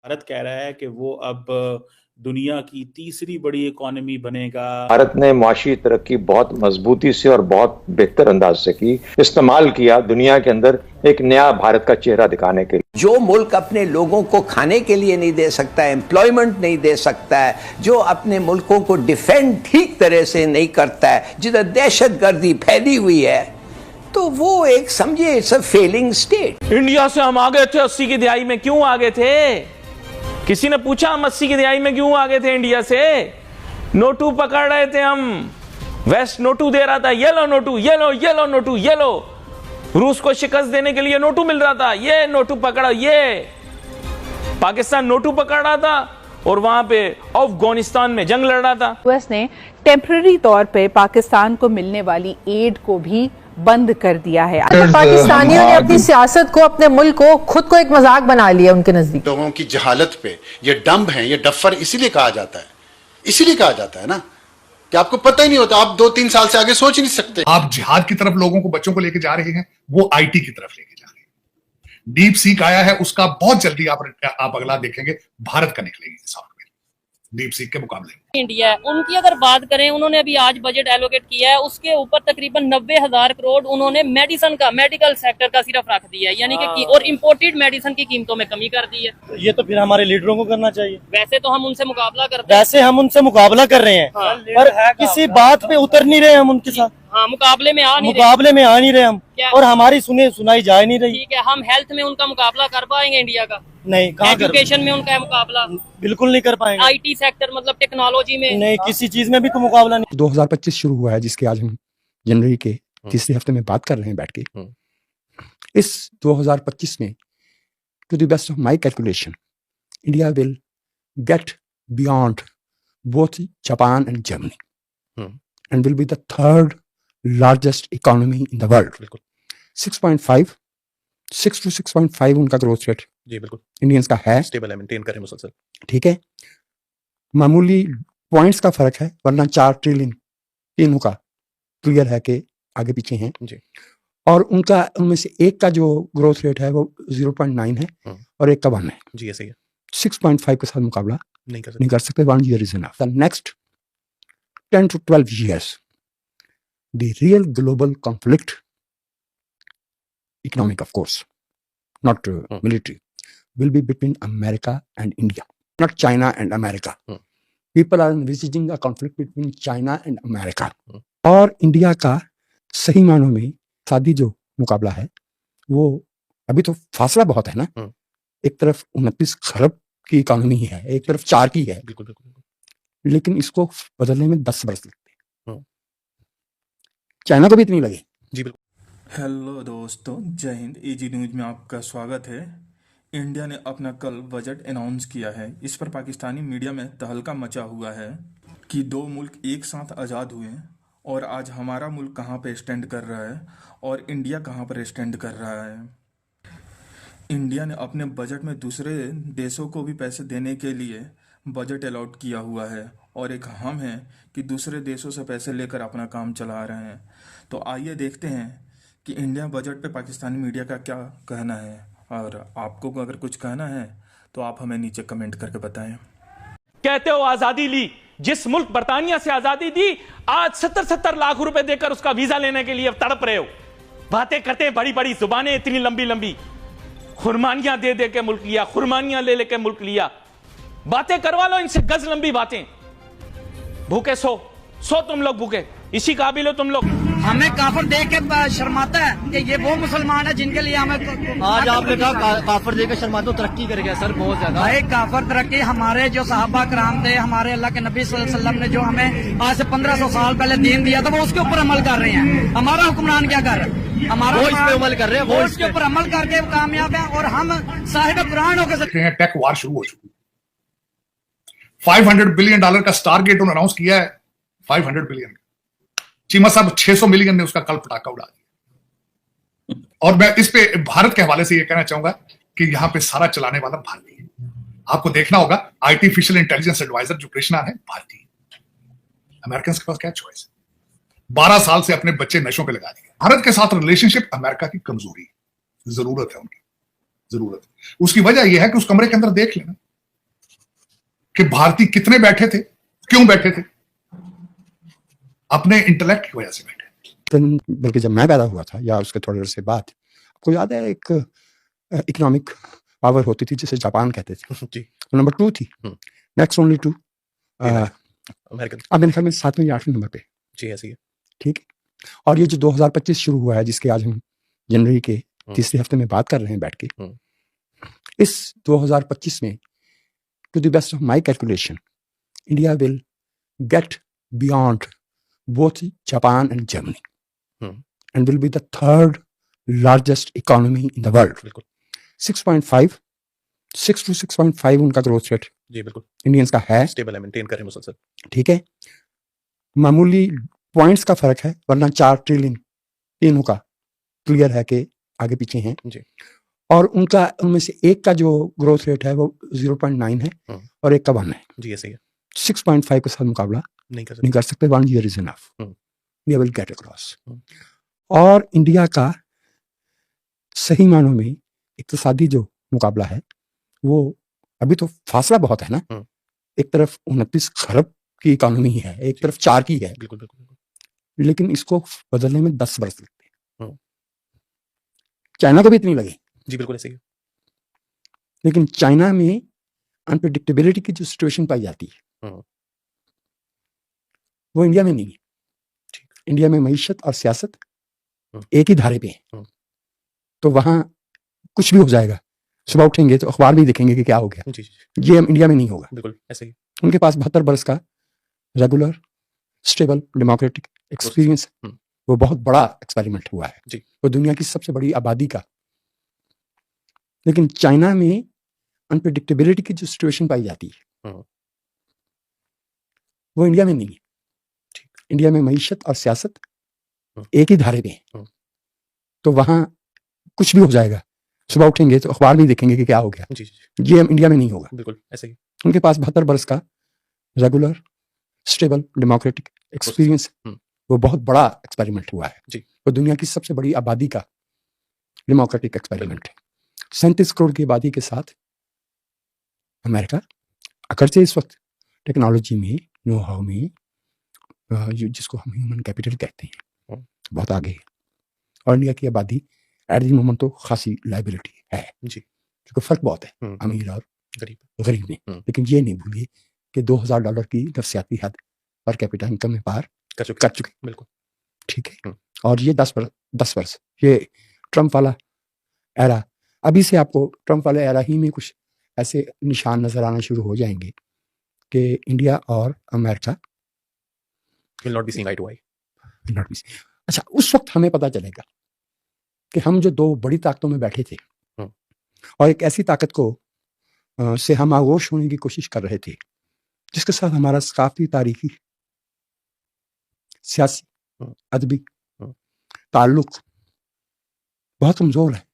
भारत कह रहा है कि वो अब दुनिया की तीसरी बड़ी इकोनॉमी बनेगा। भारत ने मुआशी तरक्की बहुत मजबूती से और बहुत बेहतर अंदाज से की, इस्तेमाल किया दुनिया के अंदर एक नया भारत का चेहरा दिखाने के लिए। जो मुल्क अपने लोगों को खाने के लिए नहीं दे सकता है, एम्प्लॉयमेंट नहीं दे सकता है, जो अपने मुल्कों को डिफेंड ठीक तरह से नहीं करता है, जिधर दहशतगर्दी फैली हुई है, तो वो एक समझिए it's a failing state. India से हम आगे थे 80 की दिहाई में, क्यों आगे थे? किसी ने पूछा हम 80 की दिहाई में क्यों आगे थे इंडिया से? नोटू पकड़ रहे थे हम, वेस्ट नोटू दे रहा था, येलो नोटू, येलो येलो नोटू, येलो। रूस को शिकस्त देने के लिए नोटू मिल रहा था, ये नोटू पकड़ा, ये पाकिस्तान नोटू पकड़ रहा था और वहां पे अफगानिस्तान में जंग लड़ रहा था। यूएस ने टेम्पररी तौर पे पाकिस्तान को मिलने वाली एड को भी बंद कर दिया है। पाकिस्तानियों ने अपनी सियासत को, अपने मुल्क को, खुद को एक मजाक बना लिया उनके नजदीक। लोगों की जहालत पे ये डंब है, ये डफर इसीलिए कहा जाता है, इसीलिए कहा जाता है ना कि आपको पता ही नहीं होता, आप 2-3 साल से आगे सोच ही नहीं सकते। आप जिहाद की तरफ लोगों को, बच्चों को लेके जा रहे हैं, वो आईटी की तरफ लेके जा रहे हैं। डीप सीक आया है, उसका बहुत जल्दी आप अगला देखेंगे भारत का निकलेगी सॉफ्टवेयर डीप सीक के मुकाबले। इंडिया उनकी अगर बात करें, उन्होंने अभी आज बजट एलोकेट किया है, उसके ऊपर तकरीबन 90,000 करोड़ उन्होंने मेडिसिन का, मेडिकल सेक्टर का सिर्फ रख दिया है, यानी कि और इम्पोर्टेड मेडिसिन की कीमतों में कमी कर दी है। तो ये तो फिर हमारे लीडरों को करना चाहिए। वैसे तो हम उनसे मुकाबला करते हैं, वैसे हम उनसे मुकाबला कर रहे हैं, पर किसी बात पे उतर नहीं रहे हम उनके साथ। हाँ, मुकाबले में आ नहीं रहे हम, और हमारी सुनाई जा नहीं रही। ठीक है, हम हेल्थ में उनका मुकाबला कर पाएंगे इंडिया का? नहीं। एजुकेशन में उनका मुकाबला बिल्कुल नहीं कर पाएंगे। आईटी सेक्टर मतलब टेक्नोलॉजी में नहीं, किसी चीज में भी तो मुकाबला नहीं। 2025 शुरू हुआ है, जिसके आज हम जनवरी के तीसरे हफ्ते में बात कर रहे हैं बैठ के। इस 2025 में, to the best of my calculation, India will get beyond both Japan and Germany and will be the third largest economy in the world. 6 to 6.5 उनका ग्रोथ रेट जी बिल्कुल इंडियंस का है, स्टेबल है, मेंटेन करें मुसलसल। ठीक है, मामूली पॉइंट्स का फर्क है, वरना 4 ट्रिलियन तीनों का क्लियर है कि आगे पीछे हैं जी। और उनका, उनमें से एक का जो ग्रोथ रेट है वो 0.9 है और एक का 1 है जी। ऐसे ही 6.5 के साथ मुकाबला नहीं कर सकते। 1 year is enough. The next 10 to 12 years, the real global conflict, economic of course, not military, will be between America and India, not China and America. People are envisaging a conflict between China and America. और India का सही मानों में सादी जो मुकाबला है, वो अभी तो फासला बहुत है ना। एक तरफ 29 खरब की इकोनॉमी है, एक तरफ 4 की है, बिल्कुल, लेकिन इसको बदलने में 10 वर्ष लगते हैं। चाइना को भी इतनी लगे जी बिल्कुल। हेलो दोस्तों, जय हिंद। इजी न्यूज में आपका स्वागत है। इंडिया ने अपना कल बजट अनाउंस किया है। इस पर पाकिस्तानी मीडिया में तहलका मचा हुआ है कि 2 मुल्क एक साथ आज़ाद हुए और आज हमारा मुल्क कहाँ पे स्टैंड कर रहा है और इंडिया कहाँ पर स्टैंड कर रहा है। इंडिया ने अपने बजट में दूसरे देशों को भी पैसे देने के लिए बजट अलॉट किया हुआ है और एक हम हैं कि दूसरे देशों से पैसे लेकर अपना काम चला रहे हैं। तो आइए देखते हैं कि इंडिया बजट पे पाकिस्तानी मीडिया का क्या कहना है, और आपको अगर कुछ कहना है तो आप हमें नीचे कमेंट करके बताएं। कहते हो आजादी ली, जिस मुल्क बर्तानिया से आजादी दी, आज 70-70 लाख रुपए देकर उसका वीजा लेने के लिए अब तड़प रहे हो। बातें करते हैं बड़ी बड़ी, जुबानें इतनी लंबी लंबी, खुरमानियां दे दे के मुल्क लिया, खुरमानियां ले लेके मुल्क लिया। बातें करवा लो इनसे, गज लंबी बातें। भूखे सो तुम लोग भूखे, इसी काबिल हो तुम लोग। हमें काफर देख के शर्माता है कि ये वो मुसलमान है जिनके लिए हमें आज आपने कहा काफर देख के शर्माता, तरक्की कर गया सर बहुत ज्यादा। भाई काफर तरक्की, हमारे जो सहाबा कराम थे, हमारे अल्लाह के नबी सल्लल्लाहु अलैहि वसल्लम ने जो हमें आज से 1500 साल पहले दीन दिया था, वो उसके ऊपर अमल कर रहे हैं। हमारा हुक्मरान क्या कर रहे हैं? हमारा वो इस पे अमल कर रहे हैं, वो इसके ऊपर अमल करके कामयाब है और हम साहिब कुरान होकर सकते हैं। टेक वार शुरू हो चुकी है। $500 बिलियन का टारगेट उन्होंने अनाउंस किया है। 500 बिलियन, चीमा साहब 600 मिलियन ने उसका कल पटाखा उड़ा दिया। और मैं इस पे भारत के हवाले से ये कहना चाहूंगा कि यहां पे सारा चलाने वाला भारतीय है। आपको देखना होगा, आर्टिफिशियल इंटेलिजेंस एडवाइजर जो कृष्णा है, भारतीय। अमेरिकन के पास क्या चॉइस है? 12 साल से अपने बच्चे नशों पे लगा दिए। भारत के साथ रिलेशनशिप अमेरिका की कमजोरी, जरूरत है उनकी, जरूरत है। उसकी वजह यह है कि उस कमरे के अंदर देख लेना, कि भारतीय कितने बैठे थे, क्यों बैठे थे? अपने इंटेलेक्ट की वजह से बैठे। बल्कि जब मैं पैदा हुआ था या उसके थोड़ी देर से बाद, आपको याद है एक इकोनॉमिक पावर होती थी जिसे जापान कहते थे जी। नंबर 2 थी, नेक्स्ट ओनली टू अमेरिकन। अब मेरे ख्याल में 7वें या 8वें नंबर पे। जी ऐसी है। ठीक है, और ये जो 2025 शुरू हुआ है जिसके आज हम जनवरी के तीसरे हफ्ते में बात कर रहे हैं बैठ के, इस 2025 में to the best of my calculation India will get beyond both Japan and Germany, and will be the third largest economy in the world. 6.5 6 to 6.5 उनका ग्रोथ रेट जी बिल्कुल इंडियंस का है, स्टेबल है, मेंटेन कर रहे हैं मुसलसल। ठीक है, मामूली पॉइंट्स का फर्क है, वरना 4 ट्रिलियन तीनों का क्लियर है कि आगे पीछे हैं जी। और उनका उनमें से एक का जो ग्रोथ रेट है वो 0.9 है और एक का 1 है जी। ऐसे ही है। 6.5 के साथ मुकाबला नहीं कर सकते। 1 year is enough. India will get across. और इंडिया का सही मानों में इक्तिसादी जो मुकाबला है वो अभी तो फासला बहुत है ना, एक तरफ 29 खरब की इकोनॉमी है, एक तरफ 4 की है, बिल्कुल बिल्कुल, लेकिन इसको बदलने में 10 वर्ष लगते हैं। चाइना को भी इतनी लगे जी बिल्कुल ऐसे ही है। लेकिन चाइना में अनप्रेडिक्टेबिलिटी की जो सिचुएशन पाई जाती है वो इंडिया में नहीं है। इंडिया में मईशत और सियासत एक ही धारे पे है, तो वहां कुछ भी हो जाएगा, सुबह उठेंगे तो अखबार भी देखेंगे कि क्या हो गया। जी, ये इंडिया में नहीं होगा। बिल्कुल ऐसे ही। उनके पास 72 बरस का रेगुलर स्टेबल डेमोक्रेटिक एक्सपीरियंस, वो बहुत बड़ा एक्सपेरिमेंट हुआ है जी। वो दुनिया की सबसे बड़ी आबादी का। लेकिन चाइना में अनप्रेडिक्टेबिलिटी की जो सिचुएशन पाई जाती है वो इंडिया में नहीं है। इंडिया में मईशत और सियासत एक ही धारे पे है, तो वहां कुछ भी हो जाएगा, सुबह उठेंगे तो अखबार भी देखेंगे कि क्या हो गया। जी, ये इंडिया में नहीं होगा। बिल्कुल ऐसे ही। उनके पास 72 बरस का रेगुलर स्टेबल डेमोक्रेटिक एक्सपीरियंस, वो बहुत बड़ा एक्सपेरिमेंट हुआ है जी। वो दुनिया की सबसे बड़ी आबादी का डेमोक्रेटिक एक्सपेरिमेंट है। 37 करोड़ की आबादी के साथ अमेरिका अगरचे इस वक्त टेक्नोलॉजी में, नो हाउ में, जिसको हम ह्यूमन कैपिटल कहते हैं, बहुत आगे है। और इंडिया की आबादी एट द मोमेंट तो खासी लाइबिलिटी है जी, क्योंकि फर्क बहुत है अमीर और गरीब में। लेकिन ये नहीं भूलिए कि $2000 की नफसियाती हद पर कैपिटा इनकम में पार कर चुके। बिल्कुल ठीक है। और ये 10 वर्ष ये ट्रम्प वाला एरा, अभी से आपको ट्रम्प वाले एरा ही में कुछ ऐसे निशान नजर आना शुरू हो जाएंगे कि इंडिया और America will not be seeing eye to eye. अच्छा, उस वक्त हमें पता चलेगा कि हम जो 2 बड़ी ताकतों में बैठे थे और एक ऐसी ताकत को से हम आगोश होने की कोशिश कर रहे थे जिसके साथ हमारा सकाफती, तारीखी, सियासी, अदबी ताल्लुक बहुत कमजोर है।